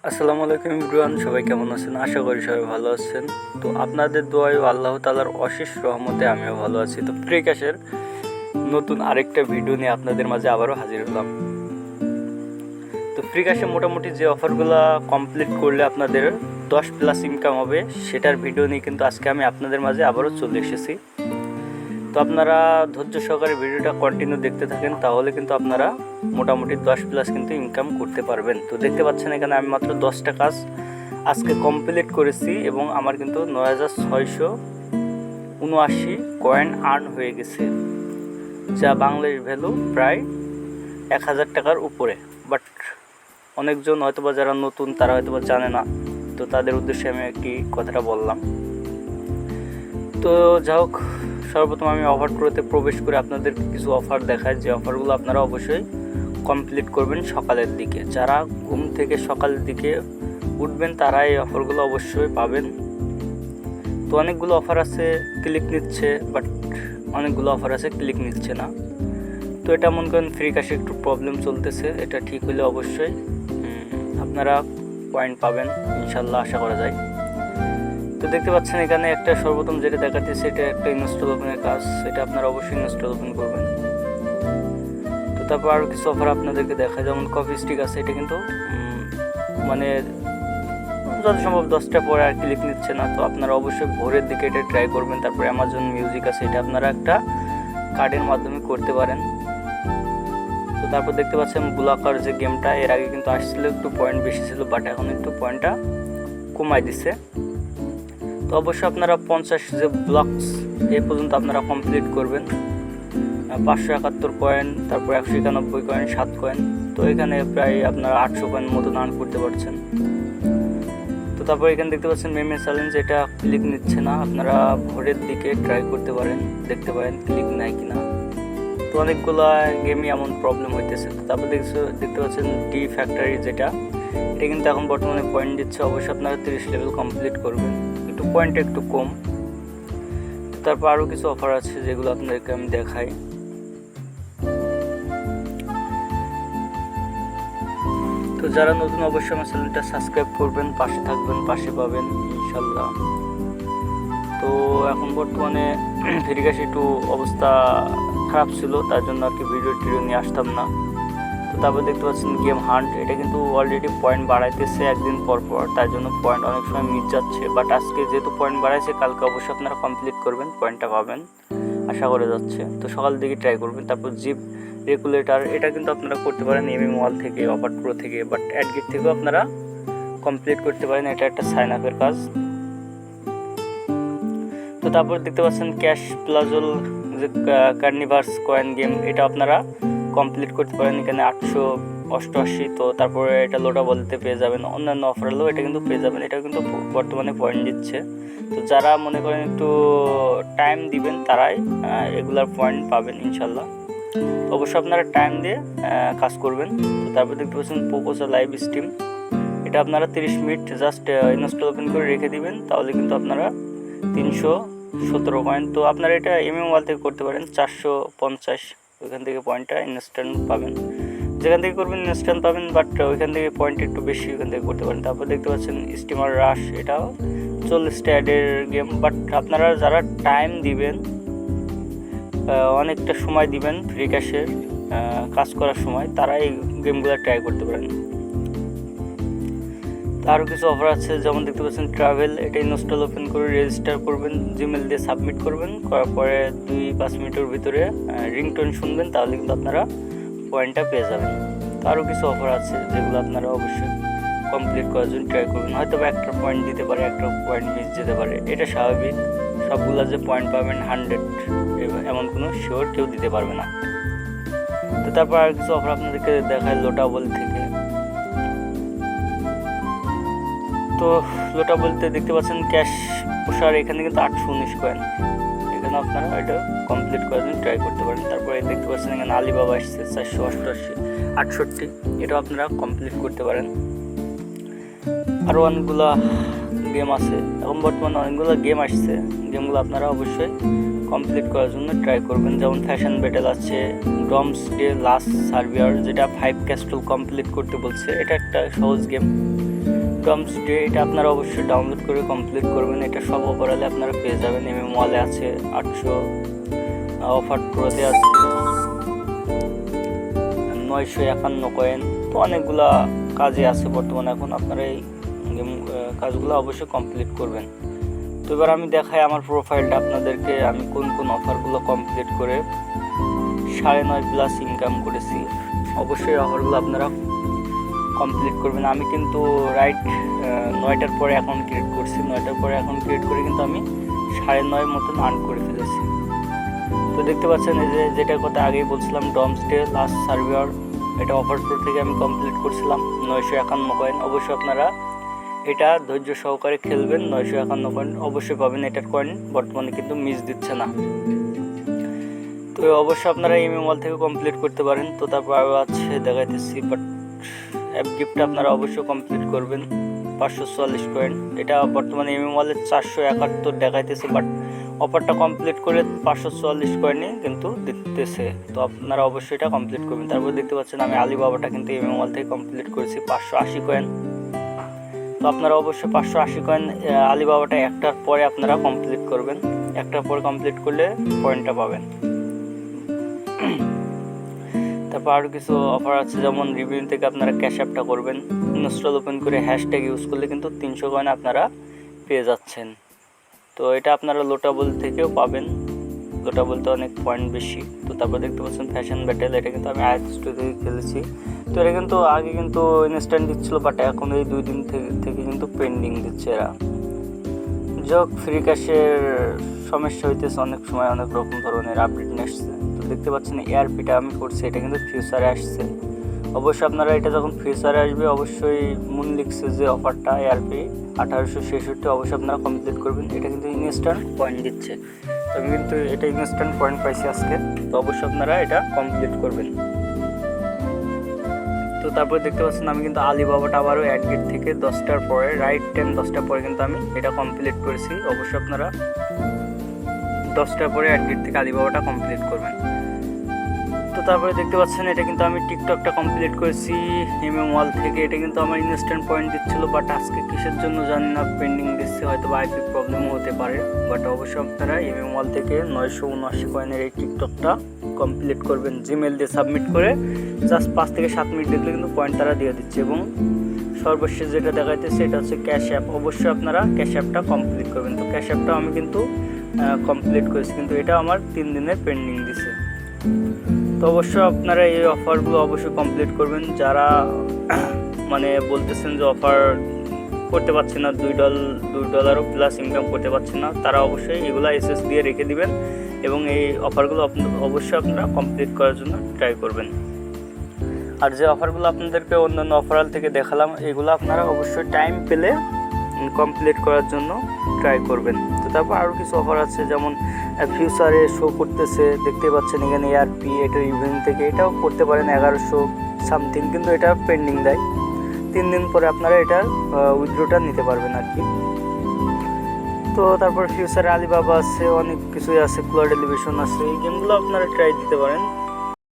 আসসালামু আলাইকুম এভরিওয়ান, সবাই কেমন আছেন? আশা করি সবাই ভালো আছেন। তো আপনাদের দোয়ায় আল্লাহ তাআলার অশেষ রহমতে আমিও ভালো আছি। তো ফ্রিক্যাশের নতুন আরেকটা ভিডিও নিয়ে আপনাদের মাঝে আবারও হাজির হলাম। তো ফ্রিক্যাশে মোটামুটি যে অফারগুলো কমপ্লিট করলে আপনাদের 10+ ইনকাম হবে, সেটার ভিডিও নিয়ে কিন্তু আজকে আমি আপনাদের মাঝে আবারও চলে এসেছি। তো আপনারা ধৈর্য সহকারে ভিডিওটা কন্টিনিউ দেখতে থাকেন, তাহলে কিন্তু আপনারা মোটামুটি 10+ কিন্তু ইনকাম করতে পারবেন। তো দেখতে পাচ্ছেন এখানে আমি মাত্র 10টা কাজ আজকে কমপ্লিট করেছি এবং আমার কিন্তু 9679 কয়েন আর্ন হয়ে গেছে, যা বাংলাদেশ ভ্যালু প্রায় 1000 টাকার উপরে। বাট অনেকজন হয়তোবা যারা নতুন তারা হয়তোবা জানে না, তো তাদের উদ্দেশ্যে আমি একটি কথাটা বললাম। তো যা হোক, সর্বপ্রথম আমি অফার করতে প্রবেশ করে আপনাদের কিছু অফার দেখাই, যে অফারগুলো আপনারা অবশ্যই কমপ্লিট করবেন সকালের দিকে। যারা ঘুম থেকে সকালের দিকে উঠবেন তারা এই অফারগুলো অবশ্যই পাবেন। তো অনেকগুলো অফার আছে ক্লিক নিচ্ছে, বাট অনেকগুলো অফার আছে ক্লিক নিচ্ছে না। তো এটা মনে করেন ফ্রিক্যাশে একটু প্রবলেম চলতেছে, এটা ঠিক হলে অবশ্যই আপনারা পয়েন্ট পাবেন ইনশাল্লাহ, আশা করা যায়। তো দেখতে পাচ্ছেন এখানে একটা সর্বপ্রথম যেটা দেখাচ্ছে এটা একটা ইনস্টল ওপেনের কাজ, এটা আপনারা অবশ্যই ইনস্টল ওপেন করবেন। তো তারপর আরও কিছু অফার আপনাদেরকে দেখা, যেমন কফি স্টিক আছে, এটা কিন্তু মানে যত সম্ভব 10টা পরে আর ক্লিক নিচ্ছে না। তো আপনারা অবশ্যই ভোরের দিকে এটা ট্রাই করবেন। তারপর অ্যামাজন মিউজিক আছে, এটা আপনারা একটা কার্ডের মাধ্যমে করতে পারেন। তো তারপর দেখতে পাচ্ছেন ব্লকার যে গেমটা, এর আগে কিন্তু আসছিল একটু পয়েন্ট বেশি ছিল, বাট এখন একটু পয়েন্টটা কমাই দিছে। তো অবশ্যই আপনারা 50 যে ব্লকস এই পর্যন্ত আপনারা কমপ্লিট করবেন। 571 কয়েন, তারপর 191 কয়েন, 7 কয়েন। তো এখানে প্রায় আপনারা 800 কয়েন মতো আর্ন করতে পারছেন। তো তারপর এখানে দেখতে পাচ্ছেন মেমে চ্যালেঞ্জ, এটা ক্লিক নিচ্ছে না, আপনারা ভোরের দিকে ট্রাই করতে পারেন, দেখতে পারেন ক্লিক নেয় কিনা। তো অনেকগুলো গেমই এমন প্রবলেম হইতেছে। তো তারপর দেখতে পাচ্ছেন ডি ফ্যাক্টরি, যেটা এটা কিন্তু এখন বর্তমানে পয়েন্ট দিচ্ছে। অবশ্যই আপনারা 30 লেভেল কমপ্লিট করবেন, একটু পয়েন্ট একটু কম। তারপর আরও কিছু অফার আছে যেগুলো আপনাদেরকে আমি দেখাই। তো যারা নতুন অবশ্যই আমার চ্যানেলটা সাবস্ক্রাইব করবেন, পাশে থাকবেন, পাশে পাবেন ইনশাল্লাহ। তো এখন বর্তমানে ফ্রিক্যাশে একটু অবস্থা খারাপ ছিল, তার জন্য আর কি ভিডিও নিয়ে আসতাম না। তো তারপর দেখতে পাচ্ছেন গেম হান্ট, এটা কিন্তু অলরেডি পয়েন্ট বাড়াইতেছে একদিন পর পর, তার জন্য পয়েন্ট অনেক সময় মিস যাচ্ছে। বাট আজকে যেহেতু পয়েন্ট বাড়াইছে, কালকে অবশ্যই আপনারা কমপ্লিট করবেন, পয়েন্টটা পাবেন আশা করে যাচ্ছে। তো সকাল দিকে ট্রাই করবেন। তারপর জিপ রেগুলেটর, এটা কিন্তু আপনারা করতে পারেন এমএম ওয়াল থেকে, অফার প্রো থেকে, বাট অ্যাডগেট থেকেও আপনারা কমপ্লিট করতে পারেন, এটা একটা সাইন আপের কাজ। তো তারপর দেখতে পাচ্ছেন ক্যাশ প্লাজল যে কার্নিভার্স কয়েন গেম, এটা আপনারা কমপ্লিট করতে পারেন, এখানে 888। তো তারপরে এটা লোটা বলতে পেয়ে যাবেন, অন্যান্য অফার হলেও এটা কিন্তু পেয়ে যাবেন, এটা কিন্তু বর্তমানে পয়েন্ট দিচ্ছে। তো যারা মনে করেন একটু টাইম দিবেন তারাই এগুলার পয়েন্ট পাবেন ইনশাল্লাহ। তো অবশ্যই আপনারা টাইম দিয়ে কাজ করবেন। তো তারপর দেখতে পাচ্ছেন পোকোসা লাইভ স্ট্রিম, এটা আপনারা 30 মিনিট জাস্ট ইনস্টল ওপেন করে রেখে দিবেন, তাহলে কিন্তু আপনারা 317 কয়েন। তো আপনারা এটা এমএম ওয়াল থেকে করতে পারেন, 450 ওইখান থেকে পয়েন্টটা ইনস্ট্যান্ট পাবেন, যেখান থেকে করবেন ইনস্ট্যান্ট পাবেন, বাট ওইখান থেকে পয়েন্ট একটু বেশি ওইখান থেকে করতে পারেন। তারপর দেখতে পাচ্ছেন স্টিমার রাশ, এটাও 40টা অ্যাডের গেম, বাট আপনারা যারা টাইম দিবেন, অনেকটা সময় দিবেন ফ্রিক্যাশের কাজ করার সময়, তারা এই গেমগুলো ট্রাই করতে পারেন। আরও কিছু অফার আছে, যেমন দেখতে পাচ্ছেন ট্রাভেল, এটা ইনস্টল ওপেন করে রেজিস্টার করবেন, জিমেল দিয়ে সাবমিট করবেন, করার পরে 2-5 মিনিটের ভিতরে রিংটোন শুনবেন, তাহলে কিন্তু আপনারা পয়েন্টটা পেয়ে যাবেন। তো আরও কিছু অফার আছে যেগুলো আপনারা অবশ্যই কমপ্লিট করার জন্য ট্রাই করবেন। হয়তো বা একটা পয়েন্ট দিতে পারে, একটা পয়েন্ট মিস যেতে পারে, এটা স্বাভাবিক। সবগুলো যে পয়েন্ট পাবেন 100 এমন কোনো শিওর কেউ দিতে পারবে না। তো তারপর আর কিছু অফার আপনাদেরকে দেখায় লোটাবল থেকে। তো লোটা বলতে দেখতে পাচ্ছেন ক্যাশ পোষার, এখানে কিন্তু 819 কয়েন, এখানে আপনারা এটা কমপ্লিট করার জন্য ট্রাই করতে পারেন। তারপরে দেখতে পাচ্ছেন এখানে আলিবাবা আসছে 468, এটাও আপনারা কমপ্লিট করতে পারেন। আরও অনেকগুলো গেম আছে, এখন বর্তমানে অনেকগুলো গেম আসছে, গেমগুলো আপনারা অবশ্যই কমপ্লিট করার জন্য ট্রাই করবেন। যেমন ফ্যাশন ব্যাটেল আছে, ড্রমস ডে লাস্ট সার্ভিয়ার, যেটা 5 ক্যাস্টল কমপ্লিট করতে বলছে, এটা একটা সহজ গেম, ড্রমস ডে এটা আপনারা অবশ্যই ডাউনলোড করে কমপ্লিট করবেন। এটা সব ওভারঅলে আপনারা পেয়ে যাবেন। মলে আছে 800, অফার প্রোতে আছে 951 কয়েন। তো অনেকগুলা কাজে আছে বর্তমানে। এখন আপনারা এই কাজগুলো অবশ্যই কমপ্লিট করবেন। তো এবার আমি দেখাই আমার প্রোফাইলটা আপনাদেরকে, আমি কোন কোন অফারগুলো কমপ্লিট করে 9.5+ ইনকাম করেছি। অবশ্যই অফারগুলো আপনারা কমপ্লিট করবেন। আমি কিন্তু রাইট 9টার পরে অ্যাকাউন্ট ক্রিয়েট করছি। 9টার পরে অ্যাকাউন্ট ক্রিয়েট করে কিন্তু আমি 9.5 মতন আর্ন করে ফেলেছি। তো দেখতে পাচ্ছেন এই যে যেটার কথা আগেই বলছিলাম, ড্রমস ডে লাস্ট সার্ভার, এটা অফার প্রো থেকে আমি কমপ্লিট করছিলাম 951 কয়েন। অবশ্যই আপনারা এটা ধৈর্য সহকারে খেলবেন। 951 কয়েন অবশ্যই পাবেন। এটার কয়েন বর্তমানে কিন্তু মিস দিচ্ছে না। তো অবশ্যই আপনারা মল থেকে কমপ্লিট করতে পারেন। তো তারপর আরও আছে দেখাইতেছি, বাট অ্যাপ গিফটটা আপনারা অবশ্যই কমপ্লিট করবেন 544 কয়েন। এটা বর্তমানে মলে 471 দেখাইতেছে, বাট অফারটা কমপ্লিট করে 544 কয়েনই কিন্তু দিতেছে। তো আপনারা অবশ্যই এটা কমপ্লিট করবেন। তারপর দেখতে পাচ্ছেন আমি আলিবাবাটা কিন্তু মল থেকে কমপ্লিট করেছি 580 কয়েন। তো আপনারা অবশ্যই 580 কয়েন আলিবাবাটা একটার পরে আপনারা কমপ্লিট করবেন। একটার পরে কমপ্লিট করলে পয়েন্টটা পাবেন। তারপর আরও কিছু অফার আছে, যেমন রিভিউ থেকে আপনারা ক্যাশ অ্যাপটা করবেন, ইনস্টল ওপেন করে হ্যাশট্যাগ ইউজ করলে কিন্তু 300 কয়েন আপনারা পেয়ে যাচ্ছেন। তো এটা আপনারা লোটাবল থেকেও পাবেন। লোটাবলতে অনেক পয়েন্ট বেশি। তো তারপর দেখতে পাচ্ছেন ফ্যাশন ব্যাটেল, এটা কিন্তু আমি আয়াত স্টোর থেকে খেলেছি। তো এটা কিন্তু আগে কিন্তু ইনস্ট্যান্ট দিচ্ছিলো, বাট এখন এই 2 দিন থেকে কিন্তু পেন্ডিং দিচ্ছে এরা। যোগ ফ্রি ক্যাশের সমস্যা হইতেছে অনেক সময়, অনেক রকম ধরনের আপডেট নিয়ে আসছে। তো দেখতে পাচ্ছেন এআরপিটা আমি করছি, এটা কিন্তু ফিউচারে আসছে। অবশ্যই আপনারা এটা যখন ফিউচারে আসবে, অবশ্যই মূল লিখছে যে অফারটা এআরপি 1866, অবশ্যই আপনারা কমপ্লিট করবেন। এটা কিন্তু ইনস্ট্যান্ট পয়েন্ট দিচ্ছে। তো আমি কিন্তু এটা ইনস্ট্যান্ট পয়েন্ট পাইছি আজকে। তো অবশ্যই আপনারা এটা কমপ্লিট করবেন। তো তারপরে দেখতে পাচ্ছেন আমি কিন্তু আলিবাবাটা আবারও অ্যাড গেট থেকে 10টার পরে, রাইট টাইম 10টার পরে কিন্তু আমি এটা কমপ্লিট করেছি। অবশ্যই আপনারা 10টার পরে অ্যাড গেট থেকে আলিবাবাটা কমপ্লিট করবেন। তো তারপরে দেখতে পাচ্ছেন এটা কিন্তু আমি টিকটকটা কমপ্লিট করেছি মল থেকে। এটা কিন্তু আমার ইনস্ট্যান্ট পয়েন্ট দিচ্ছিল, বাট আজকে কিসের জন্য জানি না পেন্ডিং দিচ্ছে, হয়তো আইপি প্রবলেমও হতে পারে। বাট অবশ্যই আপনারা মল থেকে 979 কয়েনের এই টিকটকটা কমপ্লিট করবেন। জিমেল দিয়ে সাবমিট করে জাস্ট 5 থেকে 7 মিনিট দেখলে কিন্তু পয়েন্ট তারা দিয়ে দিচ্ছে। এবং সর্বশেষ যেটা দেখাইতেছে এটা হচ্ছে ক্যাশ অ্যাপ। অবশ্যই আপনারা ক্যাশ অ্যাপটা কমপ্লিট করবেন। তো ক্যাশ অ্যাপটা আমি কিন্তু কমপ্লিট করেছি, কিন্তু এটা আমার 3 দিনের পেন্ডিং দিছে। তো অবশ্যই আপনারা এই অফারগুলো অবশ্যই কমপ্লিট করবেন। যারা মানে বলতেছেন যে অফার করতে পারছে না, $2 প্লাস ইনকাম করতে পারছে না, তারা অবশ্যই এগুলো এসএস দিয়ে রেখে দিবেন এবং এই অফারগুলো অবশ্যই আপনারা কমপ্লিট করার জন্য ট্রাই করবেন। আর যে অফারগুলো আপনাদেরকে অন্যান্য অফারাল থেকে দেখালাম, এগুলো আপনারা অবশ্যই টাইম পেলে কমপ্লিট করার জন্য ট্রাই করবেন। তো তারপর আরও কিছু অফার আছে, যেমন ফিউচারে শো করতেছে, দেখতে পাচ্ছেন এখানে এআরপি, এটা ইভেন্ট থেকে এটাও করতে পারেন 1100 সামথিং, কিন্তু এটা পেন্ডিং দেয়। 3 দিন পরে আপনারা এটা উইথড্রটা নিতে পারবেন আর কি। তো তারপর ফিউচারে আলিবাবা আছে, অনেক কিছুই আছে, ক্লাউড এলিভেশন আছে, এই গেমগুলো আপনারা ট্রাই দিতে পারেন।